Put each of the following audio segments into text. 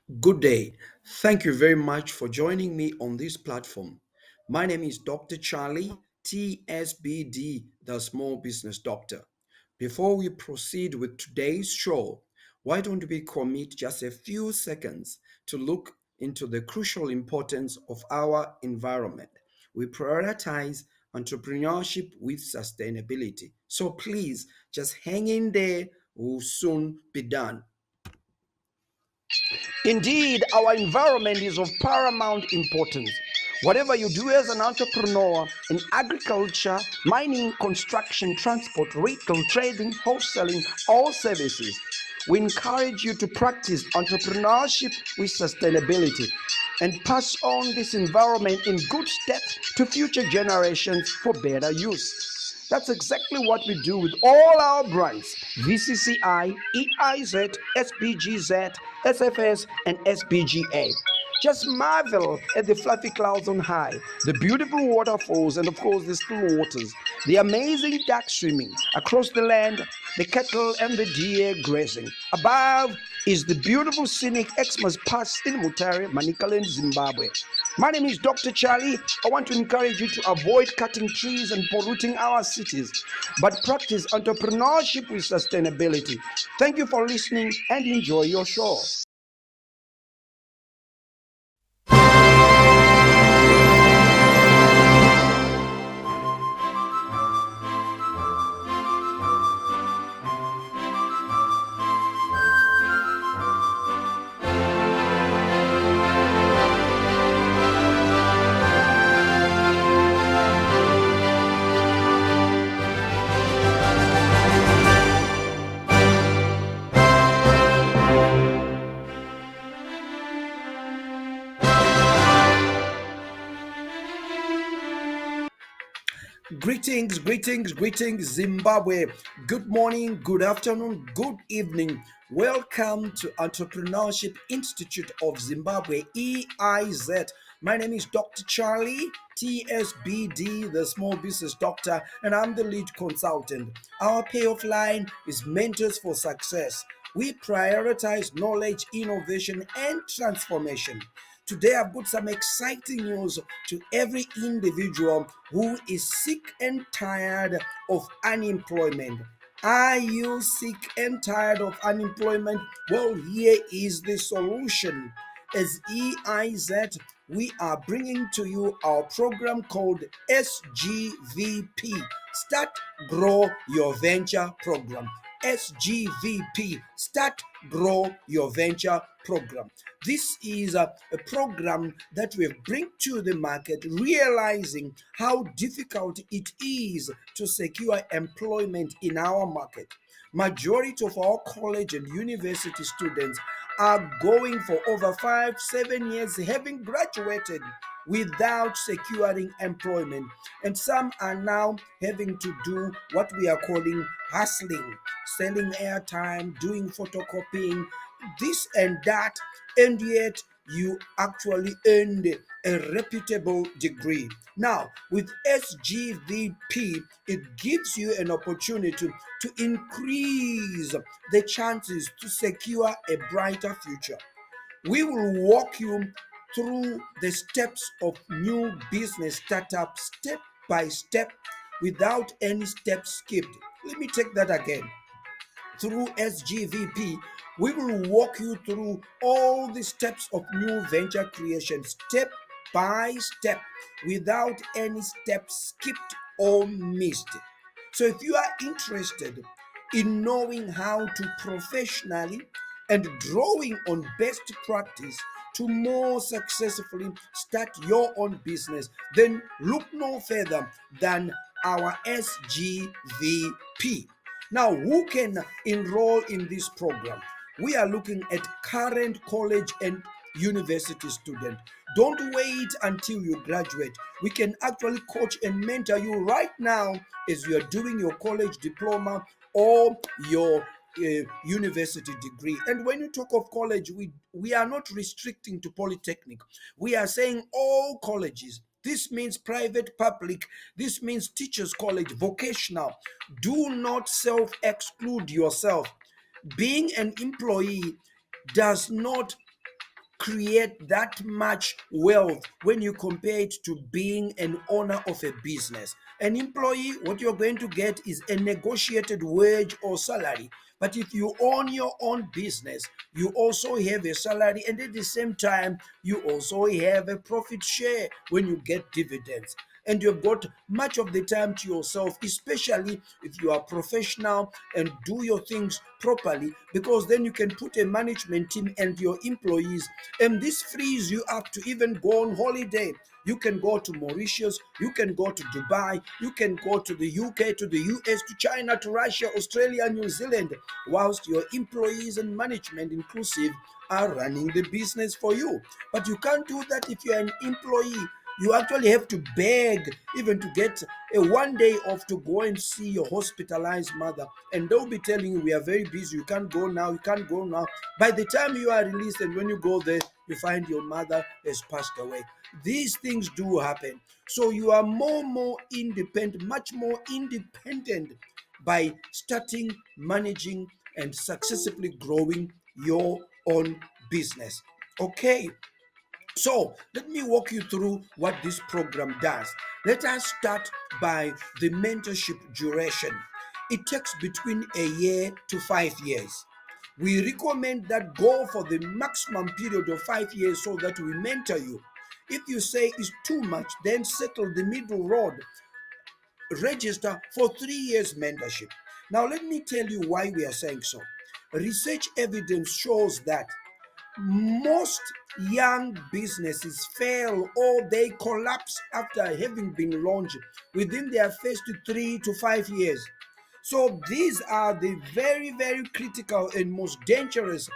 Good day. Thank you very much for joining me on this platform. My name is Dr. Charlie, TSBD, the Small Business Doctor. Before we proceed with today's show, why don't we commit just a few seconds to look into the crucial importance of our environment? We prioritize entrepreneurship with sustainability. So please just hang in there, we'll soon be done. Indeed, our environment is of paramount importance. Whatever you do as an entrepreneur in agriculture, mining, construction, transport, retail, trading, wholesaling, or services, we encourage you to practice entrepreneurship with sustainability and pass on this environment in good steps to future generations for better use. That's exactly what we do with all our brands: VCCI, EIZ, SPGZ, SFS, and SPGA. Just marvel at the fluffy clouds on high, the beautiful waterfalls, and of course the still waters, the amazing duck swimming across the land, the cattle and the deer grazing. Above is the beautiful scenic Xmas Pass in Mutare, Manicaland, Zimbabwe. My name is Dr. Charlie. I want to encourage you to avoid cutting trees and polluting our cities, but practice entrepreneurship with sustainability. Thank you for listening and enjoy your show. Greetings, Zimbabwe. Good morning, good afternoon, good evening. Welcome to Entrepreneurship Institute of Zimbabwe, EIZ. My name is Dr. Charlie, TSBD, the Small Business Doctor, and I'm the lead consultant. Our payoff line is Mentors for Success. We prioritize knowledge, innovation, and transformation. Today, I've got some exciting news to every individual who is sick and tired of unemployment. Are you sick and tired of unemployment? Well, here is the solution. As EIZ, we are bringing to you our program called Sgvp, Start Grow Your Venture Program. Sgvp, Start Grow Your Venture Program. This is a program that we bring to the market, realizing how difficult it is to secure employment in our market. Majority of our college and university students are going for over 5-7 years having graduated without securing employment, and some are now having to do what we are calling hustling, selling airtime, doing photocopying, this and that, and yet you actually earned a reputable degree. Now, with Sgvp, it gives you an opportunity to increase the chances to secure a brighter future. We will walk you through the steps of new business startup step by step without any steps skipped. Let me take that again. Through Sgvp, we will walk you through all the steps of new venture creation, step by step, without any steps skipped or missed. So, if you are interested in knowing how to professionally and drawing on best practice to more successfully start your own business, then look no further than our Sgvp. Now, who can enroll in this program? We are looking at current college and university student. Don't wait until you graduate. We can actually coach and mentor you right now as you are doing your college diploma or your university degree. And when you talk of college, we are not restricting to polytechnic. We are saying all colleges. This means private, public. This means teachers college, vocational. Do not self-exclude yourself. Being an employee does not create that much wealth when you compare it to being an owner of a business. An employee, what you're going to get is a negotiated wage or salary. But if you own your own business, you also have a salary, and at the same time, you also have a profit share when you get dividends. And you've got much of the time to yourself, especially if you are professional and do your things properly, because then you can put a management team and your employees, and this frees you up to even go on holiday. You can go to Mauritius, you can go to Dubai, you can go to the UK, to the US, to China, to Russia, Australia, New Zealand, whilst your employees and management inclusive are running the business for you. But you can't do that if you're an employee. You actually have to beg even to get a 1 day off to go and see your hospitalized mother, and they'll be telling you, we are very busy, you can't go now, you can't go now. By the time you are released, and when you go there, you find your mother has passed away. These things do happen. So you are more independent, much more independent, by starting, managing, and successfully growing your own business. Okay, so let me walk you through what this program does. Let us start by the mentorship duration. It takes between a year to 5 years. We recommend that go for the maximum period of 5 years so that we mentor you. If you say it's too much, then settle the middle road. Register for 3 years mentorship. Now, let me tell you why we are saying so. Research evidence shows that most young businesses fail or they collapse after having been launched within their first 3 to 5 years. So these are the very critical and most dangerous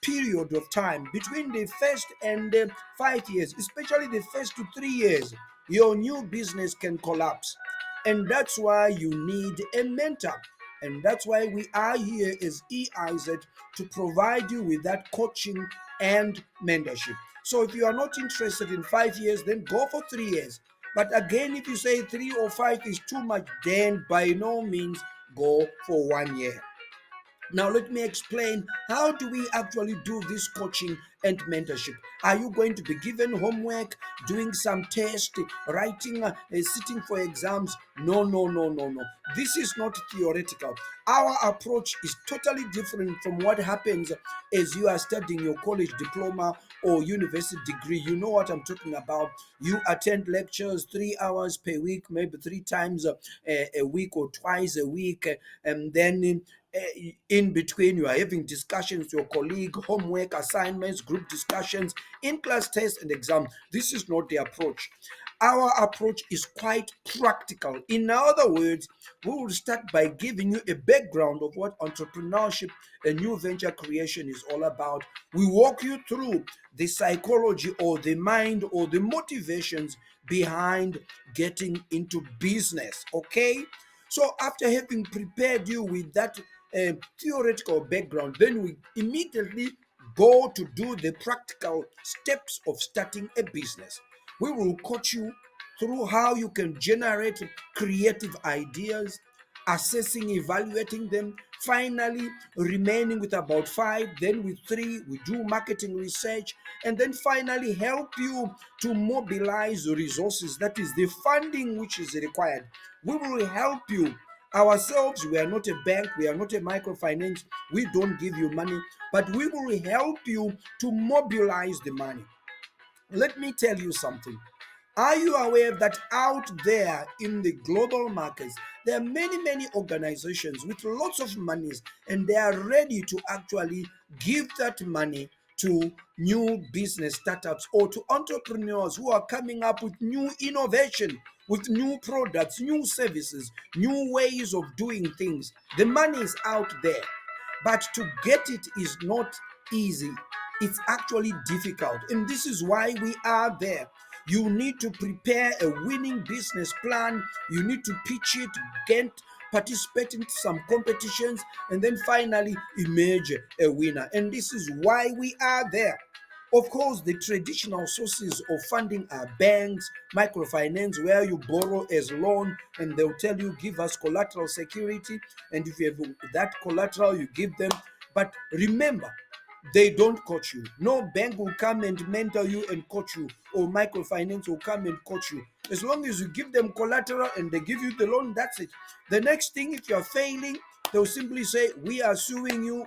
period of time between the first and 5 years, especially the first 3 years. Your new business can collapse, and that's why you need a mentor. And that's why we are here as EIZ to provide you with that coaching and mentorship. So if you are not interested in 5 years, then go for 3 years. But again, if you say 3 or 5 is too much, then by no means go for 1 year. Now, let me explain how do we actually do this coaching and mentorship. Are you going to be given homework, doing some test, writing, sitting for exams? No. This is not theoretical. Our approach is totally different from what happens as you are studying your college diploma or university degree. You know what I'm talking about. You attend lectures 3 hours per week, maybe 3 times a week or twice a week, and then in between you are having discussions with your colleague, homework, assignments, group discussions, in-class tests and exams. This is not the approach. Our approach is quite practical. In other words, we will start by giving you a background of what entrepreneurship and new venture creation is all about. We walk you through the psychology or the mind or the motivations behind getting into business. Okay, so after having prepared you with that theoretical background, then we immediately go to do the practical steps of starting a business. We will coach you through how you can generate creative ideas, assessing, evaluating them, finally remaining with about 5, then with 3, we do marketing research, and then finally help you to mobilize resources, that is the funding which is required. We will help you. Ourselves, we are not a bank, we are not a microfinance, we don't give you money, but we will help you to mobilize the money. Let me tell you something. Are you aware that out there in the global markets, there are many organizations with lots of monies, and they are ready to actually give that money to new business startups or to entrepreneurs who are coming up with new innovation, with new products, new services, new ways of doing things. The money is out there, but to get it is not easy. It's actually difficult, and this is why we are there. You need to prepare a winning business plan. You need to pitch it, get participate in some competitions, and then finally emerge a winner. And this is why we are there. Of course, the traditional sources of funding are banks, microfinance, where you borrow as loan, and they'll tell you, give us collateral security. And if you have that collateral, you give them. But remember, they don't coach you. No bank will come and mentor you and coach you, or microfinance will come and coach you. As long as you give them collateral and they give you the loan, that's it. The next thing, if you're failing, they'll simply say, we are suing you,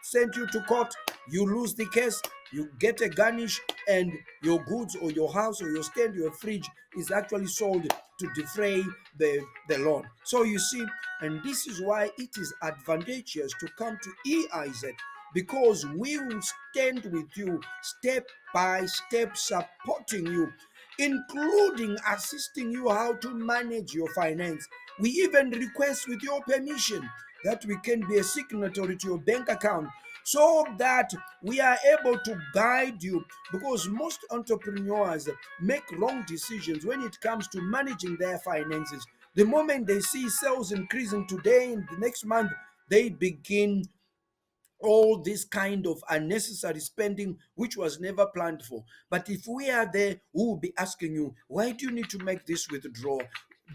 send you to court, you lose the case, you get a garnish, and your goods or your house or your stand, your fridge is actually sold to defray the loan. So you see, and this is why it is advantageous to come to EIZ, because we will stand with you step by step, supporting you, including assisting you how to manage your finance. We even request, with your permission, that we can be a signatory to your bank account, so that we are able to guide you, because most entrepreneurs make wrong decisions when it comes to managing their finances. The moment they see sales increasing today and the next month, they begin all this kind of unnecessary spending which was never planned for. But if we are there, we will be asking you, why do you need to make this withdrawal?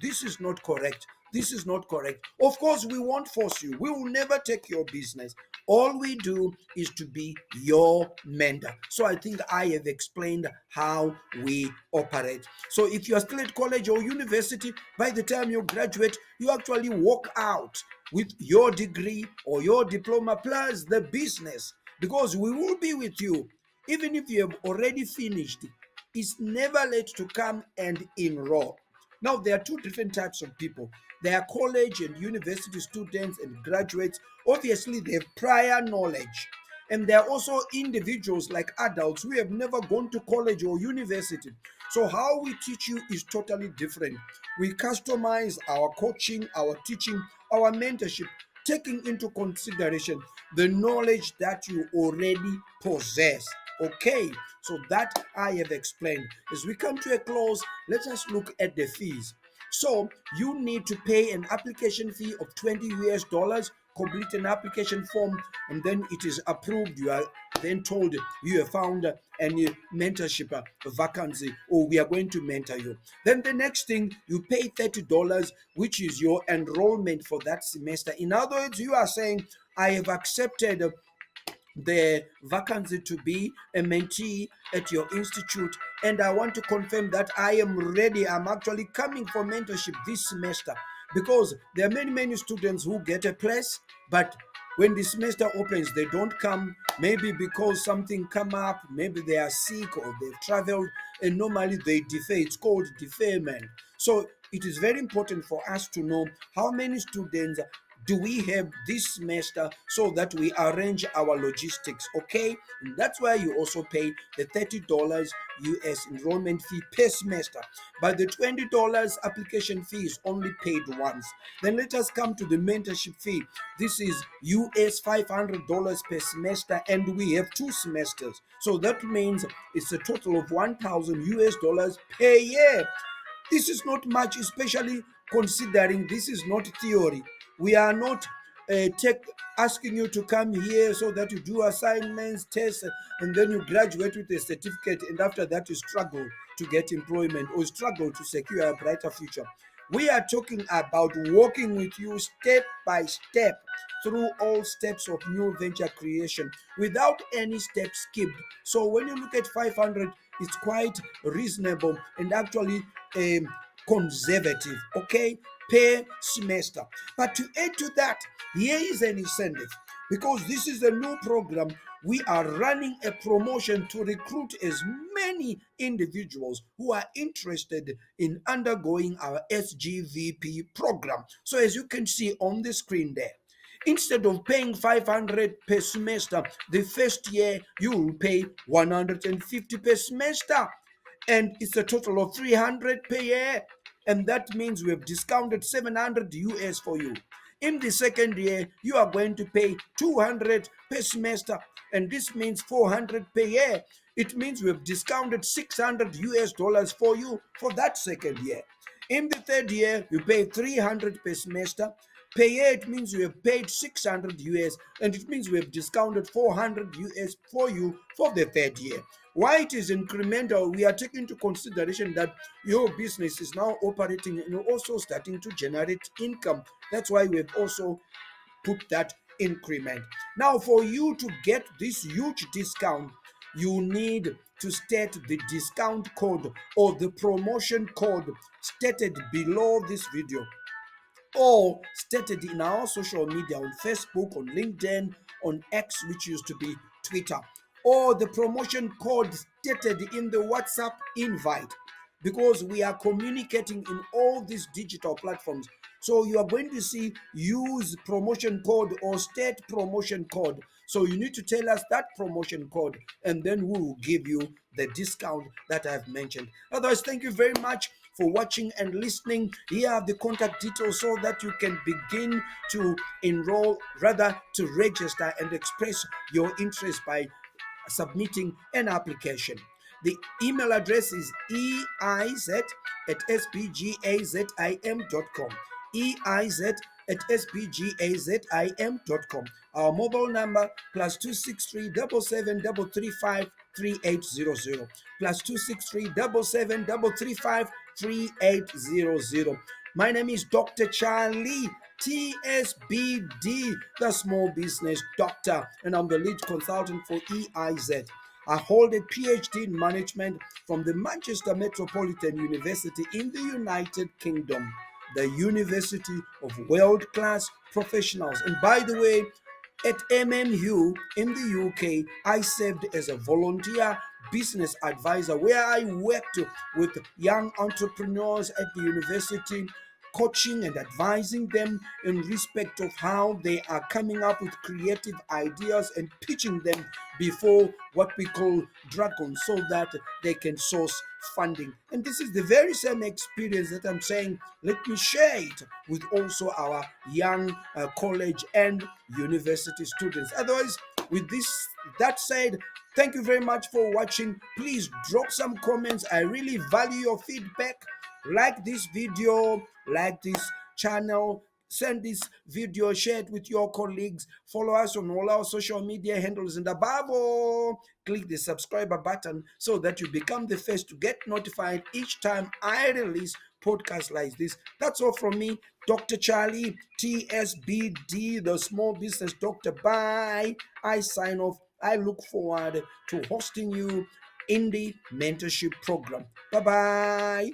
This is not correct. This is not correct. Of course, we won't force you. We will never take your business. All we do is to be your mentor. So I think I have explained how we operate. So if you are still at college or university, by the time you graduate, you actually walk out with your degree or your diploma plus the business, because we will be with you even if you have already finished. It's never late to come and enroll. Now, there are two different types of people. There are college and university students and graduates. Obviously, they have prior knowledge. And there are also individuals like adults who have never gone to college or university. So, how we teach you is totally different. We customize our coaching, our teaching, our mentorship, taking into consideration the knowledge that you already possess. Okay, so that I have explained. As we come to a close, let us look at the fees. So you need to pay an application fee of $20, complete an application form, and then it is approved. You are then told you have found any mentorship vacancy, or we are going to mentor you. Then the next thing, you pay $30, which is your enrollment for that semester. In other words, you are saying, I have accepted the vacancy to be a mentee at your institute, and I want to confirm that I am ready. I'm actually coming for mentorship this semester, because there are many students who get a place, but when the semester opens, they don't come, maybe because something come up, maybe they are sick or they've traveled, and normally they defer. It's called deferment. So it is very important for us to know how many students do we have this semester, so that we arrange our logistics. Okay, and that's why you also pay the $30 US enrollment fee per semester, but the $20 application fee is only paid once. Then let us come to the mentorship fee. This is US $500 per semester, and we have 2 semesters, so that means it's a total of 1,000 US dollars per year. This is not much, especially considering this is not theory. We are not take asking you to come here so that you do assignments, tests, and then you graduate with a certificate, and after that you struggle to get employment or struggle to secure a brighter future. We are talking about walking with you step by step through all steps of new venture creation without any step skipped. So when you look at 500, it's quite reasonable and actually conservative, okay, per semester. But to add to that, here is an incentive, because this is a new program. We are running a promotion to recruit as many individuals who are interested in undergoing our Sgvp program. So as you can see on the screen there, instead of paying 500 per semester the first year, you will pay 150 per semester, and it's a total of 300 per year, and that means we have discounted 700 US for you. In the second year, you are going to pay 200 per semester, and this means 400 per year. It means we have discounted 600 US dollars for you for that second year. In the third year, you pay 300 per semester. Per year, it means you have paid 600 US, and it means we have discounted 400 US for you for the third year. Why it is incremental, we are taking into consideration that your business is now operating and also starting to generate income. That's why we have also put that increment. Now, for you to get this huge discount, you need to state the discount code or the promotion code stated below this video, or stated in our social media on Facebook, on LinkedIn, on X, which used to be Twitter, or the promotion code stated in the WhatsApp invite, because we are communicating in all these digital platforms. So you are going to see use promotion code or state promotion code. So you need to tell us that promotion code, and then we will give you the discount that I've mentioned. Otherwise, thank you very much for watching and listening. Here are the contact details so that you can begin to enroll, rather to register and express your interest by submitting an application. The email address is eiz@spgazim.com. eiz@spgazim.com. Our mobile number +263 77 3800, +263 77 3800. My name is Dr. Charlie, TSBD, the small business doctor, and I'm the lead consultant for EIZ. I hold a PhD in management from the Manchester Metropolitan University in the United Kingdom, the University of World-Class Professionals. And by the way, at MMU in the UK, I served as a volunteer business advisor where I worked with young entrepreneurs at the university, coaching and advising them in respect of how they are coming up with creative ideas and pitching them before what we call dragons, so that they can source funding. And this is the very same experience that I'm saying, let me share it with also our young college and university students. Otherwise, with that said, thank you very much for watching. Please drop some comments. I really value your feedback. Like this video, like this channel, send this video, share it with your colleagues, follow us on all our social media handles, and above all, click the subscriber button so that you become the first to get notified each time I release podcasts like this. That's all from me, Dr. Charlie, TSBD, the small business doctor. Bye. I sign off. I look forward to hosting you in the mentorship program. Bye bye.